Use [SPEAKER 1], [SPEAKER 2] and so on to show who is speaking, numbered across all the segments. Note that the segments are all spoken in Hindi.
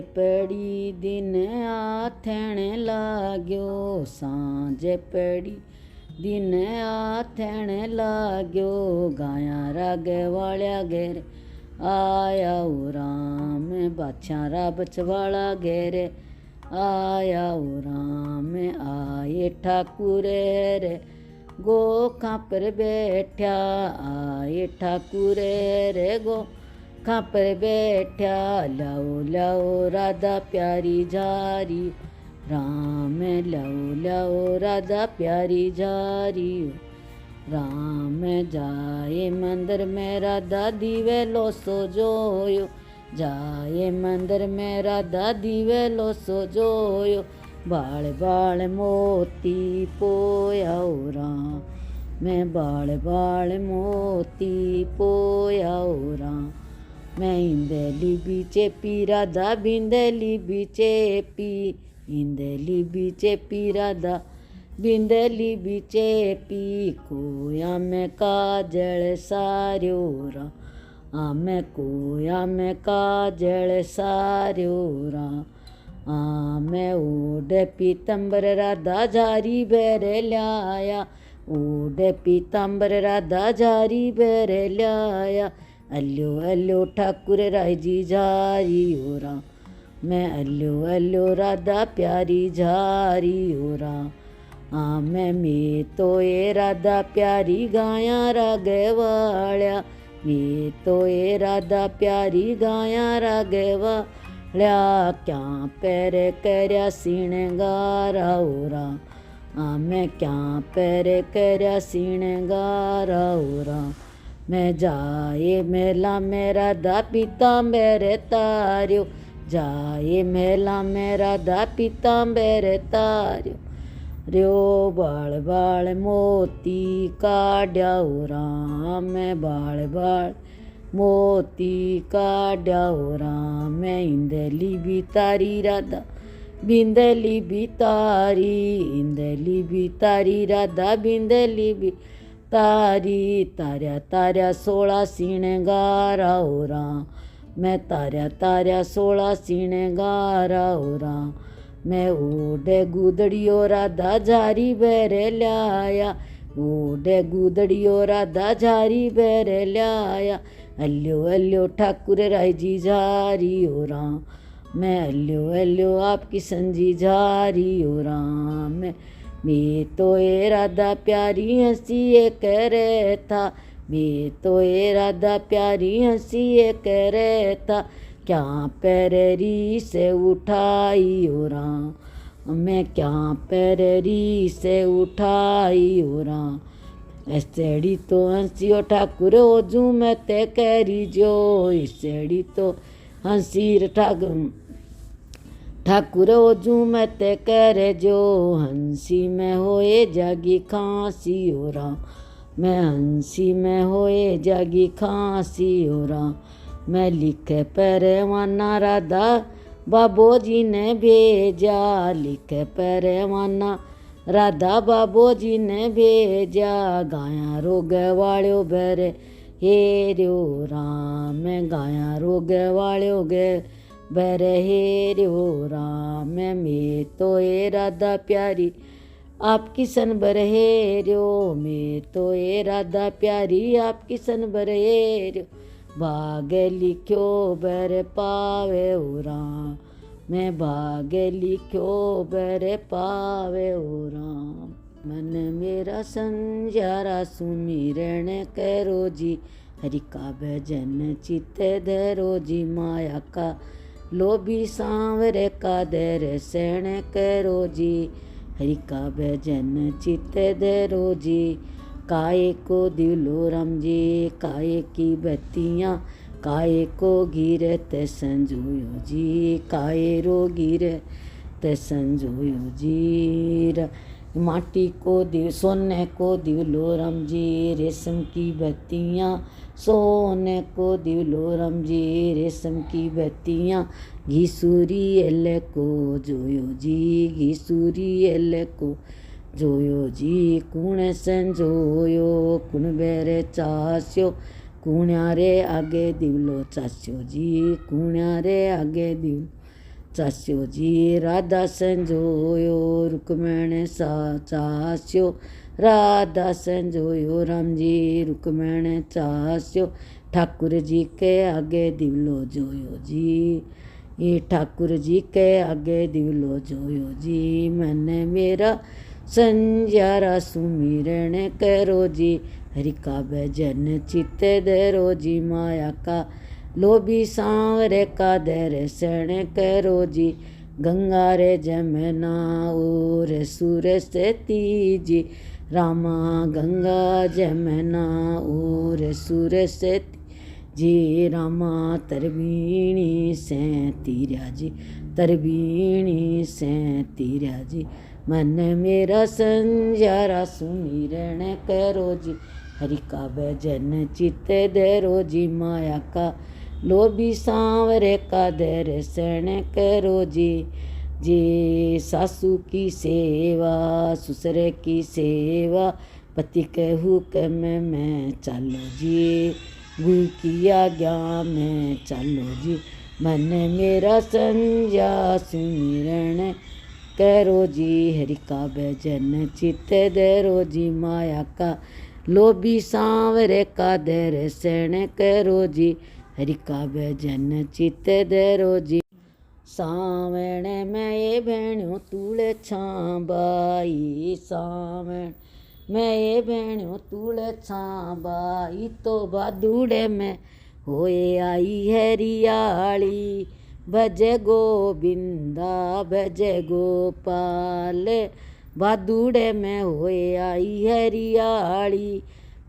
[SPEAKER 1] पड़ी दिन आथण लाग्यो, सांझ पड़ी दिन आथण लाग्यो। गाया राग वाल्या घेर आया ओ राम, बाछारा बछवाड़ा घेर आया ओ राम। आए ठाकुर रे गोखां पर बैठा, आए ठाकुर रे गोखां पर बैठा। लाओ लाओ राधा प्यारी झारी राम, लाओ लाओ राधा प्यारी झारी राम। जाए मंदिर में राधा दीवे लो सो जोयो, जाए मंदिर में राधा दीवे लो सो जोयो। बाल बाल मोती पोया ओ राम, मैं बाल बाल मोती पोया ओ राम। मैं इंदली बीचे पी राधा बिंदली बीचे पी, इंदली बीचे पी राधा बिंदली बीचे पी। कोया में काजल सार्यो राम, मैं कोया में काजल सार्यो राम। मैं ओढ़ पीतम्बर राधा झारी बेर लाया, ओढ़ पीतम्बर राधा झारी बेर लाया। अल्लो अल्लो ठाकुर राय जी झारी ओ राम, मैं अल्लो अल्लो राधा प्यारी झारी ओ राम। मैं तो ये राधा प्यारी गाया राग वाल्या, मैं तो ये राधा प्यारी गाया राग वाल्या। क्या पैर करया सिणगारा ओ राम, मैं क्या पैर करया सिणगारा ओ राम। मैं जाए मेला में राधा पीताम्बर तार्यो, जाए मेला में राधा पीताम्बर तार्यो। र्यो बाल बाल मोती काढ़्या ओ राम, मैं बाल बाल मोती काढ़्या ओ राम। मैं इंदली भी तारी राधा बिंदली भी तारी, इंदली भी तारी राधा बिंदली भी तारी। तार्या तार्या 16 सिणगारा ओ राम, मैं तार्या तार्या 16 सिणगारा ओ राम। मैं ओढ़ गुदड़ियो राधा झारी बेर लाया, ओढ़ गुदड़ियो राधा झारी बेर लाया। अल्लो अल्लो ठाकुर राय जी झारी ओ राम, मैं अल्लो अल्लो आपकी संजी झारी ओ राम। मैं तो ये राधा प्यारी हंसी ये कह रहे था, मैं तो ये राधा प्यारी हंसी ये कह रहे था। क्या पैररी से उठाई ओ राम, मैं क्या पैररी से उठाई ओ राम। ऐसेड़ी तो हंसियो ठाकुर ओजू मैं ते करी जो, ऐसेड़ी तो हंसी ठाकुर ओजू मैं ते करे जो। हंसी में होए जागी खांसी ओ राम, मैं हंसी में होए जागी खांसी ओ राम। मैं लिखे परवाना राधा बाबो जी ने भेजा, लिखे परवाना राधा बाबो जी ने भेजा। गाया रोग वाल्यो बेर हेर्यो राम, मैं गाया रोग वाल्यो बेर हेर्यो राम। मैं तो ये राधा प्यारी आपकी सन बर हेर्यो, मैं तो ये राधा प्यारी आपकी सन बर हेर्यो। भाग लिख्यो बर पावे ओ राम, मैं भाग लिख्यो बर पावे ओ राम। मन मेरा संजारा सुमिरण करो जी, हरि का भजन चित्त धरो जी। माया का लोभी सांवरे का दर्शन करो जी, हरि का भजन चित्त धरो जी। काये को दिलो राम जी, काये की बत्तियाँ काये को गिरत संजोयो जी, काये रो गिरत संजोयो जी। माटी को दिव सोने को दिवलो राम जी, रेशम की बत्तियाँ सोने को दिवलो राम जी, रेशम की बत्तियाँ। घिसूरी एल को जोयो जी, घिसूरी एल को जोयो जी। कुण संजोयो कुण बेरे चास्यो, कुण्यारे आगे दिवलो चास्यो जी, कुण्यारे आगे दिवलो चास्यो जी। राधा संजोयो रुक्मण सा चास्यो, राधा संजोयो राम जी रुक्मण चास्यो। ठाकुर जी के आगे दिवलो जोयो जी, ये ठाकुर जी के आगे दिवलो जोयो जी। मन मेरा संजारा सुमिरण करो जी, हरि का भजन चित्त धरो जी। माया का लोभी सांवरे का दर्शन करो जी, गंगा रे जमुना और सूर से तीजी। रामा गंगा जमुना और सूर से जी, रामा तरबीणी से तीरा जी, तरबीणी से तीरा जी। मन मेरा संजारा सुमिरण करो जी, हरि का भजन चित्त धरो जी। माया का लोभी सांवरे का दर्शन करो जी। जी सासू की सेवा ससुर की सेवा, पति के हुक्म में चलो जी, गुरु की आज्ञा में चलो जी। मन मेरा संजा सुमिरण करो जी, हरि का भजन चित्त धरो जी। माया का लोभी सांवरे का दर्शन करो जी, हरि का भजन चित्त धरो जी। सावण में ये भेणो तूल छाबाई, सावण में ये भेणो तूल छाबाई। तो भादुड़े में होए आई हरियाली, भज गोविंदा भज गोपाल। भादुड़े में होए आई हरियाली,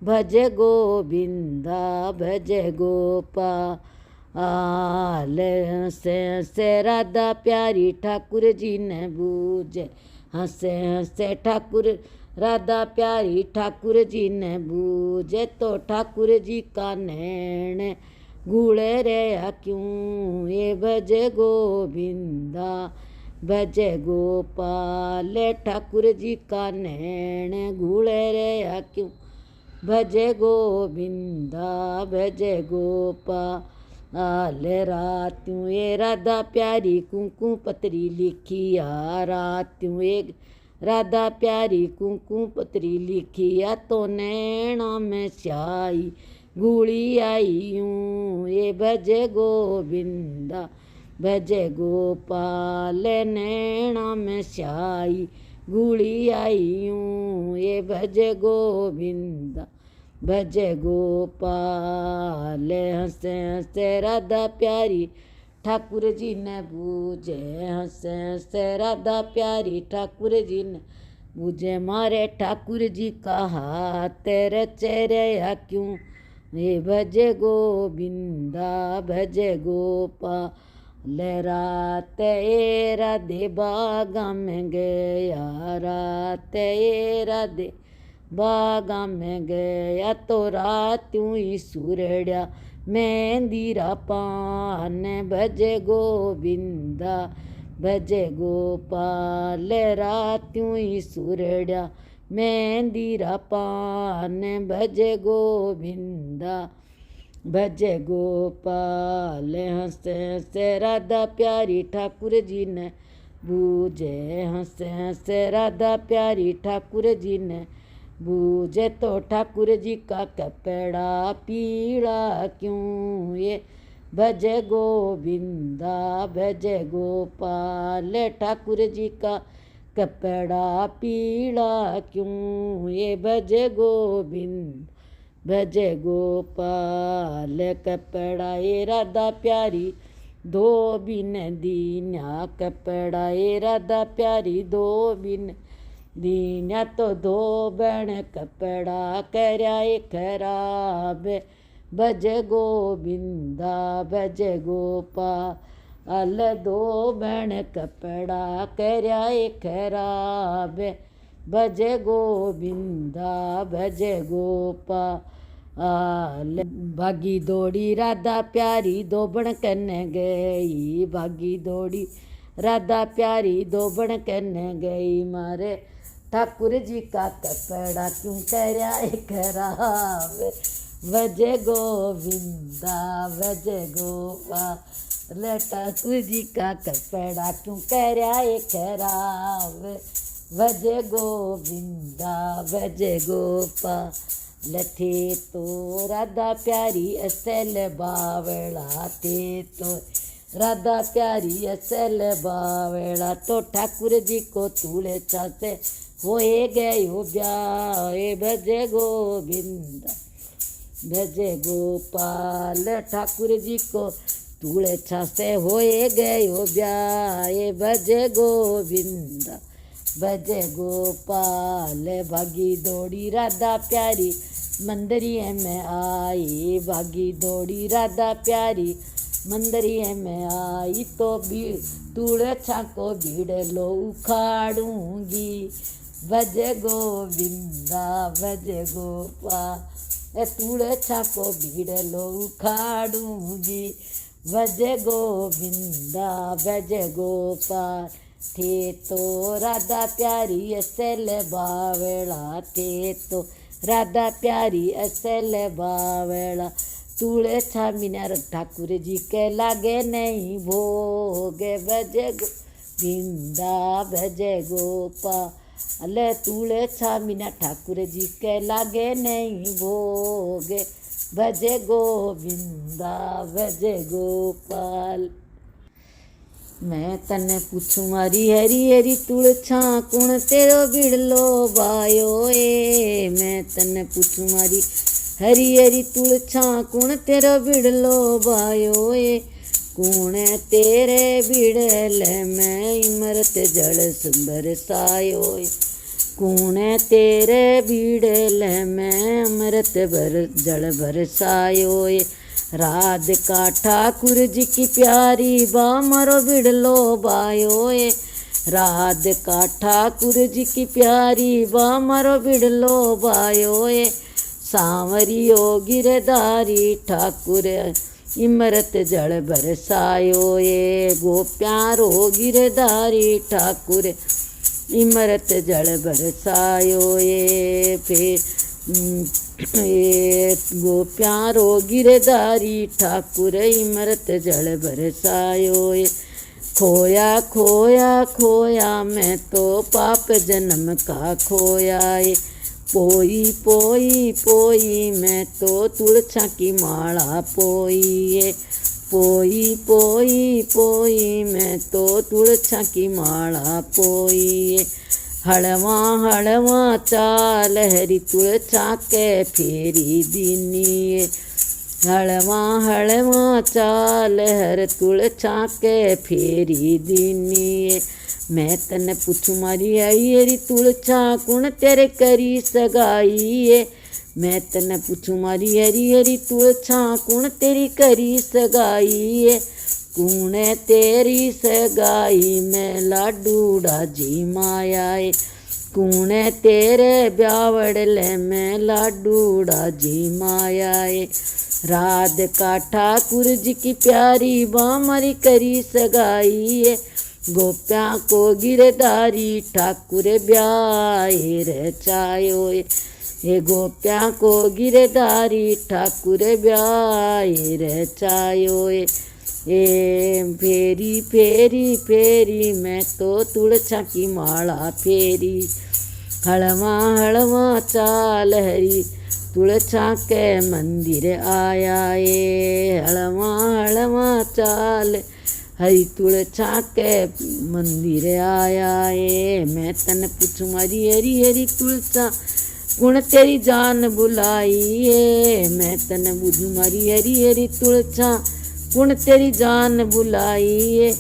[SPEAKER 1] भज गोविंदा भज गोपाल। से राधा प्यारी ठाकुर जी ने बूझे, हंसे हंसे ठाकुर राधा प्यारी ठाकुर जी ने बूझे। तो ठाकुर जी का नैन गूढ़े रे क्यों, ये भज गोविंदा भज गोपाल। ठाकुर जी का नैन गूढ़े रे क्यों, भज गोविंदा भज गोपाल। रात्यों ये राधा प्यारी कुंकू पत्री लिखिया, रात्यों एक राधा प्यारी कुंकू पत्री लिखिया। तो नैना में स्याही गूढ़ी आई हूँ, ये भज गोविंदा भज गोपाल। नैना में स्याही गूढ़ी आई हूँ, ये भज गोविंदा भज गोपाल। हंसे हंसे राधा प्यारी ठाकुर जी ने बूझे, हंसे हंसे राधा प्यारी ठाकुर जी ने बूझे। मारे ठाकुर जी का हाथ तेरे चेहरे क्यों, ये भज गोविंदा भज गोपाल। रात ए राधे बागा में गया, रात ए राधे बागा में गया। तो रात्यों ही सुरड़िया मेहंदीरा पान, भज गोविंदा भज गोपाल। रात्यों ही सुरड़िया मेहंदीरा पान, भज गोविंदा भज गोपाल। हंसे हंसे राधा प्यारी ठाकुर जी ने बूझे, हंसे हंसे राधा प्यारी ठाकुर जी ने बूझे। तो ठाकुर जी का कपड़ा पीला क्यों, ये भज गोविंदा भज गोपाल। ठाकुर जी का कपड़ा पीला क्यों, ये भज गोविंद भज गोपाल। कपड़ा ये राधा प्यारी दो बिन दीन्या, कपड़ा ये राधा प्यारी दो बिन दीन्या। तो दो बण कपड़ा करया खराब, भज गोविंदा भज गोपाल। दो बण कपड़ा करया खराब, भज गोविंदा भज गोपाल। भागी दौड़ी राधा प्यारी दोबण कने गई, भागी दौड़ी राधा प्यारी दोबण कने गई। मारे ठाकुर जी का कपड़ा क्यों करया खराब, भजे गोविंदा भजे गोपाल ठाकुर जी का कपड़ा क्यों करया ये खराब भजे गोविंदा भजे गोपाल थे तो राधा प्यारी असल बावड़ा थे तो राधा प्यारी असल बावड़ा तो ठाकुर जी को तूड़े छाते होए गयो ब्याह भजे गोविंदा भजे गोपाल ठाकुर जी को तूड़े छाते होए गयो ब्याह भजे गोविंदा भजे गोपाल भागी दौड़ी राधा प्यारी मंदिरिये में आई भागी दौड़ी राधा प्यारी मंदिरिये में आई तो भीड़ तूड़े छाको भीड़ लो उखाड़ूंगी भजे गोविंदा भजे गोपाल तूड़े छाको भीड़ लो उखाड़ूंगी भजे गोविंदा भजे गोपाल थे तो राधा प्यारी असल बावड़ा थे तो राधा प्यारी असल बावड़ा तूड़े छा मीना ठाकुर जी के लागे नहीं भोग भजे गोविंदा भजे गोपाल तूड़े छा मीना ठाकुर जी के लागे नहीं भोग भजे गोविंदा भजे गोपाल मैं तने पूछूं मारी हरी हरी तुड़ छा कुण तेरो बिड़लो बायो ए मैं तने पूछूं मारी हरी हरी तुड़ छा कुण तेरो बिड़लो बायो ए कुण तेरे बिड़ल में इमरत जल सुंदर सायो ए कुण तेरे बिड़ल में अमृत जल बरसायो ए राधिका ठाकुर जी की प्यारी बामरो बिड़लो बायो ए राधिका ठाकुर जी की प्यारी बामरो बिड़लो बायो ए सांवरियो गिरधारी ठाकुर इमरत जल बरसायो ए गोप्यारो गिरधारी ठाकुर इमरत जल बरसायो ए फिर गोप्यारो गिरधारी ठाकुर इमरत जल बरसायो खोया खोया खोया मैं तो पाप जन्म का खोया पोई पोई पोई मैं तो तुलसा की माला पोई पोई पोई पोई मैं तो तुलसा की माला पोई हलवा हलवा चाल हरी तुलसा के फेरी दीनी हलवा हलवा चाल हर तुलसा के फेरी दीनी मैं तने पूछू मारी आई हरी तुलसा कुण तेरे करी सगाई मैं तने पूछू मारी हरी हरी तुलसा कुण तेरी करी सगाई कुण तेरी सगाई में लाडूड़ा जी माया कुण तेरे ब्यावड़ले में लाडूड़ा जी माया राधिका ठाकुर जी की प्यारी बामरी करी सगाई गोप्या को गिरधारी ठाकुर ब्याहे रचायो ये गोप्या को गिरधारी ठाकुर ब्याहे रचायो ए फेरी फेरी फेरी मैं तो तुलसा की माला फेरी हलवा हलवा चाल हरी तुलसा के मंदिर आया हलवा हलवा चाल हरी तुलसा के मंदिर आया मैं तन पूछू मारी हरी हरी तुलसा कुण तेरी जान बुलाई मैं तन बुझू मारी हरी हरी तुलसा कुण तेरी जान बुलाई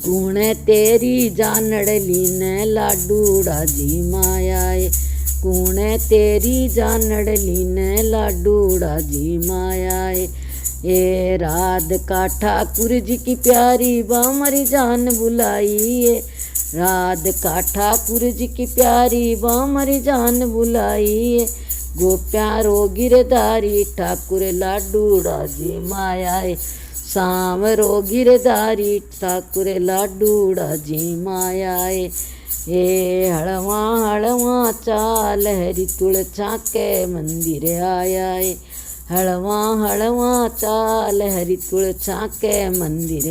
[SPEAKER 1] कुण तेरी जानड़ली ने लाडूड़ा जी माया कुण तेरी जानड़ली ने लाडूड़ा जी माया ए राधिका ठाकुर जी की प्यारी बामरी जान बुलाई राधिका ठाकुर जी की प्यारी बामरी जान बुलाई गोप्यारो गिरधारी ठाकुर लाडूड़ा जी माया सांवरो गिरधारी ठाकुर लाडूड़ा जी माया ये हलवा हलवा चाल हरी तुलछा के मंदिर आया है। हलवा हलवा चाल हरी तुलछा के मंदिर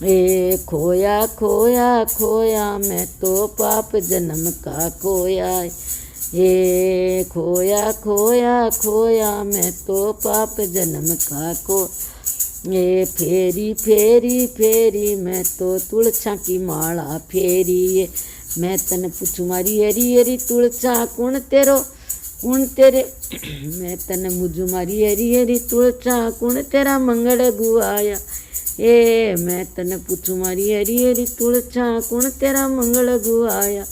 [SPEAKER 1] ए खोया खोया खोया मैं तो पाप जन्म का खोया। ये खोया खोया खोया मैं तो पाप जन्म का खो। ये फेरी फेरी फेरी मैं तो तुलछा की माला फेरी। ये मैं तन पूछू मारी हरी हरी तुलछा कुण तेरो कुण तेरे मैं तन मुझू मारी हरी हरी तुलछा कुण तेरा मंगल गुआया। ए मैं तन पूछू मारी हरी हरी तुलछा कुण तेरा मंगल गुआया।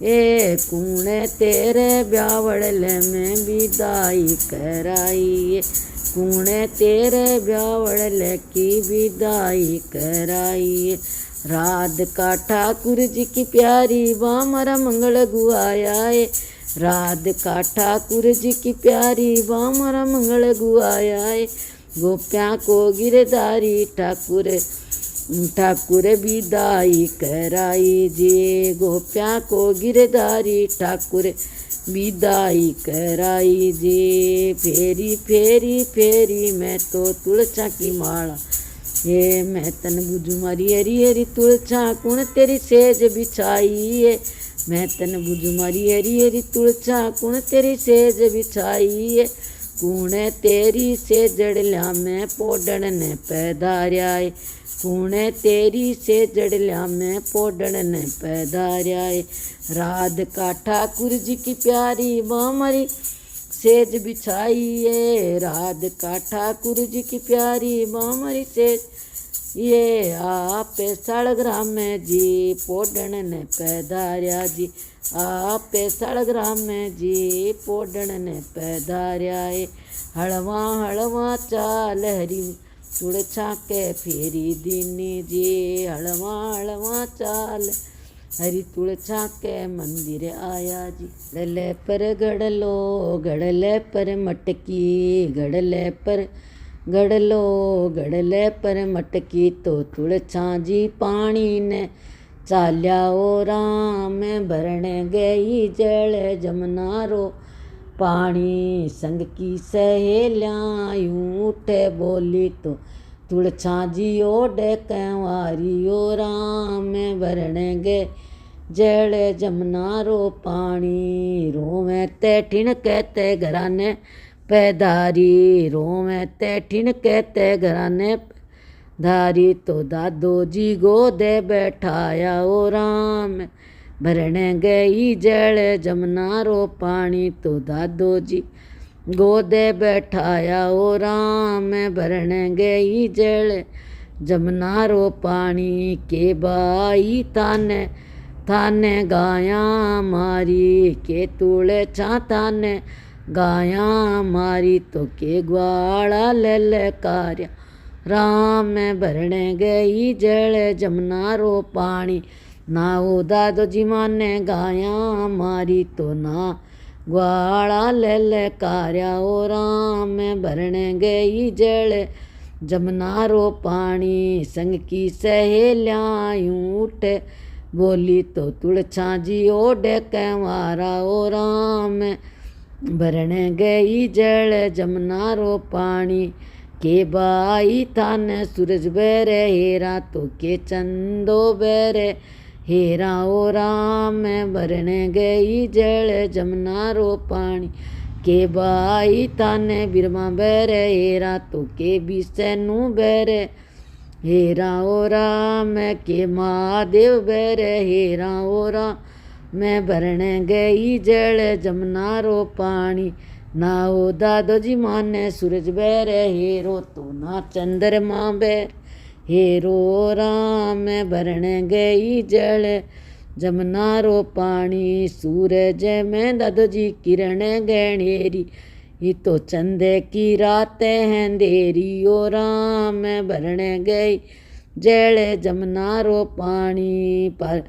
[SPEAKER 1] ए कुण तेरे ब्यावड़ ले में विदाई कराई। कुण तेरे ब्यावड़ ले की विदाई कराई। राधिका ठाकुर जी की प्यारी बामरा मंगल गुआया। राधिका ठाकुर जी की प्यारी बामरा मंगल गुआया। गोपियाँ को गिरधारी ठाकुर ठाकुर विदाई कराई जी। गोपियाँ को गिरधारी ठाकुर विदाई कराई जी। फेरी फेरी फेरी मैं तो तुलछा की माला। ये मैं तन बुझू मारी हरी हरी तुलछा कुण तेरी सेज बिछाई। ये मैं तन बुझू मारी हरी हरी तुलछा कुण तेरी सेज बिछाई। कुण तेरी सेजड़ लिया मैं पोडण ने पैदार्या। कुण तेरी सेजड़ लिया मैं पोडण ने पैदार्या। राधिका ठाकुर जी की प्यारी बामरी सेज बिछाई। है राधिका ठाकुर जी की प्यारी बामरी सेज। ये आप सालग्राम में जी पोडण ने पैदार्या जी। आप सालग्राम में जी पोडण ने पैदार्या। हलवा हलवा चाल हरी तुलछा के फेरी दीनी जी। हलवा हलवा चाल हरी तुलछा के मंदिर आया जी। गड़ले पर गड़लो गड़ले पर मटकी गड़ले पर गड़लो गड़ले पर मटकी तो तुलछा जी पानी ने चाल्या ओ राम भरण गई जल जमुना रो पानी। संग की सहेलियाँ यूं उठे बोली तो तुलछा जी ओढ़ कंवारी ओ राम भरण गए जल जमुना रो पानी। रोवें ते ठिन कहते घराने पैदारी। रोवें ते ठिन कहते घराने धारी तो दादो जी गोदे बैठाया ओ राम भरण गई जल जमुना रो पानी। तो दादो जी गोदे बैठाया ओ राम भरण गई जल जमुना रो पानी। के बाई ताने थाने गाया मारी के तुलछा थाने गाया मारी। तो के ग्वाला ललकार्या राम भरण गई जल जमुना रो पानी। ना ओ दादो जी माने गाया मारी तो ना ग्वाला ललकार्या ओ राम भरण गई जल जमुना रो पानी। संग की सहेलियाँ यूं उठे बोली तो तुलछा जी ओढ़ कंवारा ओ राम भरण गई जल जमुना रो पानी। के बाई थाने सूरज बेरे हेरा तो के चंदो बेरे हेरा ओ राम भरण गई जल जमुना रो पानी। के बाई ताने बिरमा बेरे हेरा तो के बिसैनु बेरे हेरा ओ राम। के महादेव बेरे हेरा ओ राम भरण गई जल जमुना रो पानी। ना ओ दादो जी माने सूरज बेरे हेरो तो ना चंद्रमा बेर हेरो राम भरण गई जल जमुना रो पानी। सूरज में दादो जी किरण गणेरी ये तो चंदे की रातें हैं अंधेरी ओ राम भरण गई जल जमुना रो पानी। पर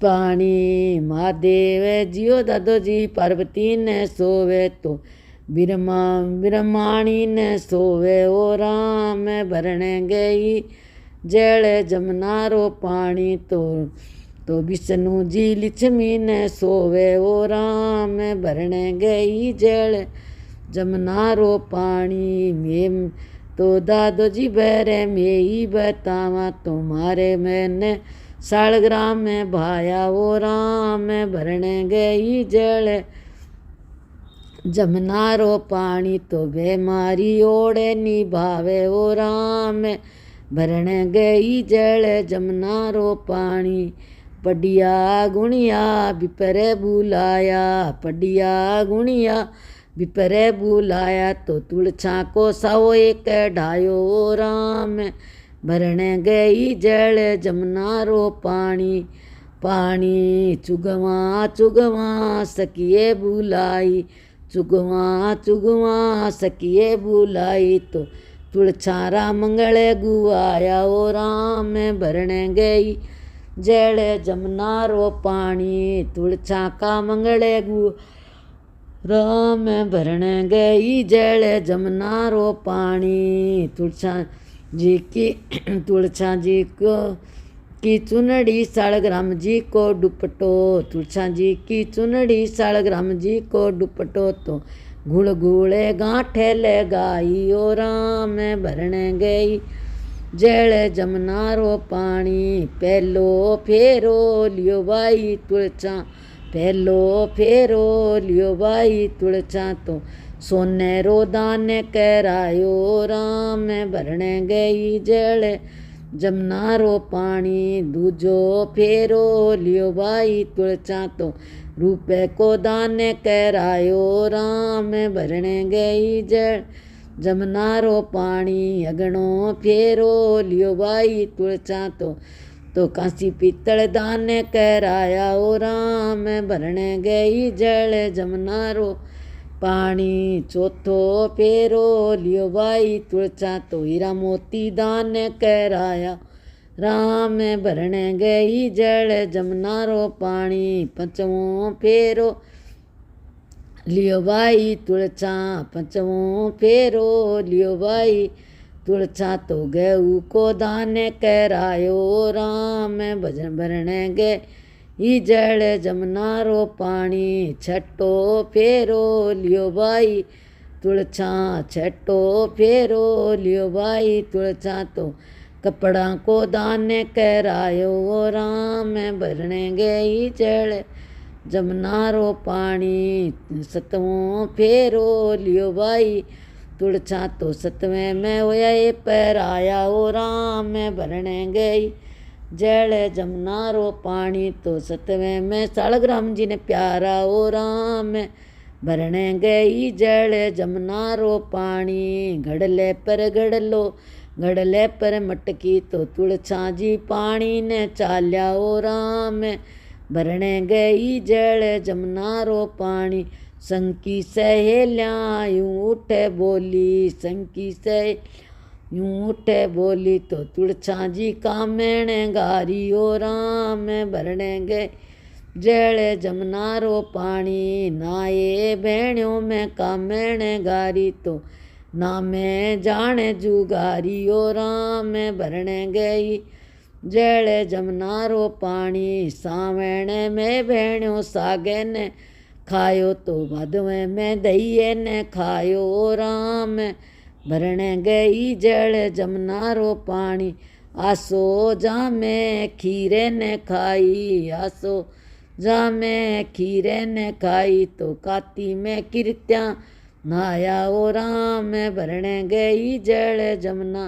[SPEAKER 1] पानी महादेव जियो दादो जी पार्वती ने सोवे तो बिरमाणी ने सोवे ओ राम भरण गई जल जमुना रो पानी। तो तो विष्णु जी लक्ष्मी ने सोवे ओ राम भरने गई जल जमुना रो पानी में तो दादो जी बहरे में ही बतावा तुम्हारे मैंने सालग्राम में भाया ओ राम भरने गई जल जमुना रो पानी तो बेमारी ओढ़े निभावे ओ राम भरने गई जल जमुना रो पानी पडिया गुणिया बिपरे बुलाया पडिया गुणिया बिपरे बुलाया तो तुलछा को साओ एक ढायो ओ राम भरने गई जल जमुना रो पानी पानी चुगवा चुगवा सकिए बुलाई चुगवा चुगवा सकिए बुलाई तो तुलछारा मंगल गुआया ओ राम भरने गई जल जमुना रो पानी तुलछा का मंगल गु राम भरने गई जल जमुना रो पानी तुलछा जी को की चुनड़ी सालग्राम जी को दुपटो तुलछा जी की चुनड़ी सालग्राम जी को दुपटो तो गुड़ गुड़े गांठे ले गाई ओ राम भरने गई जल जमुना रो पानी पहलो फेरो लियो बाई तुलछा पहलो फेरो लियो बाई तुलछा तो सोने रो दान करायो राम भरने गई जल जमुना रो पानी दूजो फेरो लियो बाई तुलछा तो रुपए को दान करायो राम भरने गई जल जमुना रो पानी अगणो फेरो लियो बाई तुलछा तो कांसी पीतल दान कराया ओ राम भरने गई जल जमुना रो पानी चौथो फेरो लियो बाई तुलछा तो हीरा मोती दान कराया राम भरने गई जल जमुना रो पानी पंचमो फेरो लियो बाई तुलछा पंचमो फेरो लियो बाई तुलछा तो गेहूँ को दान करायो राम भजन भरने गए जल जमुना रो पानी छठो फेरो लियो बाई तुलछा छठो फेरो लियो बाई तुलछा तो कपड़ा को दान करायो राम भरने गई जल जमुना रो पानी सतवों फेरो लियो बाई तुलछा तो सतवें में होया ये पैराया ओ राम भरने गई जल जमुना रो पानी तो सतवें में सालग्राम जी ने प्यारा ओ राम भरने गई जल जमुना रो पानी घड़ले पर घड़लो घड़ले पर मटकी तो तुलछा जी पानी ने चाल्या ओ राम भरने गई जल जमुना रो पानी संकी सहेल्या यूं उठे बोली संकी सहे यूं उठे बोली तो तुलछा जी कामेण गारी ओ राम भरने गए जल जमुना रो पानी नाये भेणियों में कामेण गारी तो ना मैं जाने जुगारी ओ राम भरने गई जल जमुना रो पानी सावण में भेणियों सागे ने खायो तो भादवे में दहिए ने खायो ओ राम भरने गई जल जमुना रो पानी आसो जामे खीरे ने खाई आसो जामे खीरे ने खाई तो काती में किरत्या नहाया ओ राम भरने गई जल जमुना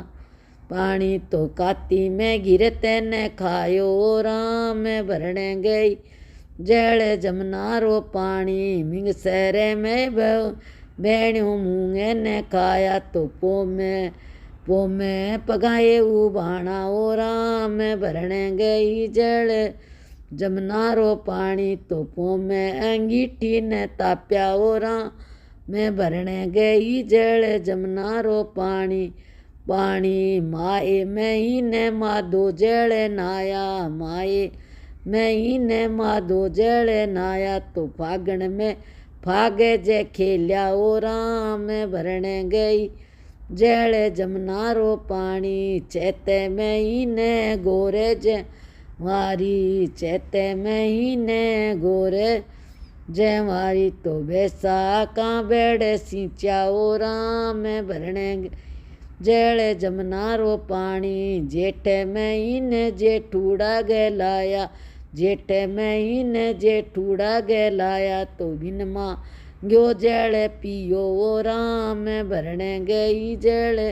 [SPEAKER 1] पानी तो काती में गिरते ने खायो ओ राम भरने गई जल जमुना रो पानी मिंग सहरे में भेणियों मूंगे ने खाया तो पो में पगाए उबाणा ओ राम भरने गई जल जमुना रो पानी तो पो में अंगीठी ने ताप्या ओ राम भरने गई जल जमुना रो पानी पानी माए में ही ने माधो जल नाया माए मैं ही ने माधो जल नाया तो फागण में फागे जे खेल्या ओ राम भरने गई जल जमुना रो पानी चैते में ही ने गोरे जे वारी चैते महीने गोरे जय मारी तो बैसाखा बेड़े सिंचा ओ राम भरने जड़ जमुना रो पानी जेठ महीने जेठूड़ा गलाया जेठ महीने जेठूड़ा गलाया तो बिन माँ गयो जड़ पियो ओ राम भरने गई जड़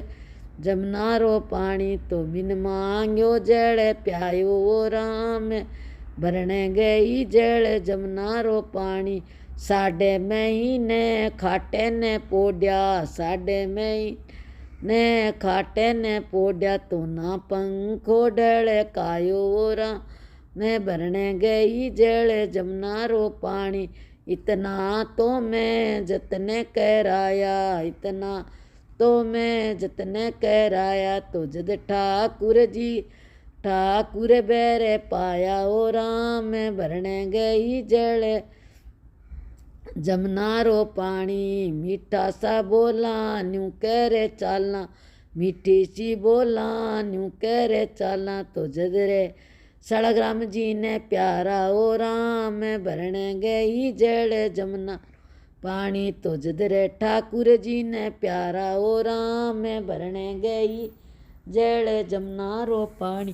[SPEAKER 1] जमुना रो पानी तो बिन मांग्यो जड़ प्यायो ओ राम भरने गई जड़ जमुना रो पानी साढ़े महीने खाटे ने पोड्या साढ़े महीने खाटे ने पोड्या तो ना पंखो डल कायो रा मैं भरने गई जड़ जमुना रो पानी इतना तो मैं जतने कराया इतना तो मैं जतने कराया तो जद ठाकुर बेरे पाया ओ राम भरने गई जड़ जमुना रो पानी मीठा सा बोला न्यू करे चालना मीठी सी बोला न्यू करे चालना तो जदरे सड़ग्राम जी ने प्यारा ओ राम भरने गई जड़ जमुना पानी तो जदरे ठाकुर जी ने प्यारा ओ राम भरने गई जड़ जमुना रो पानी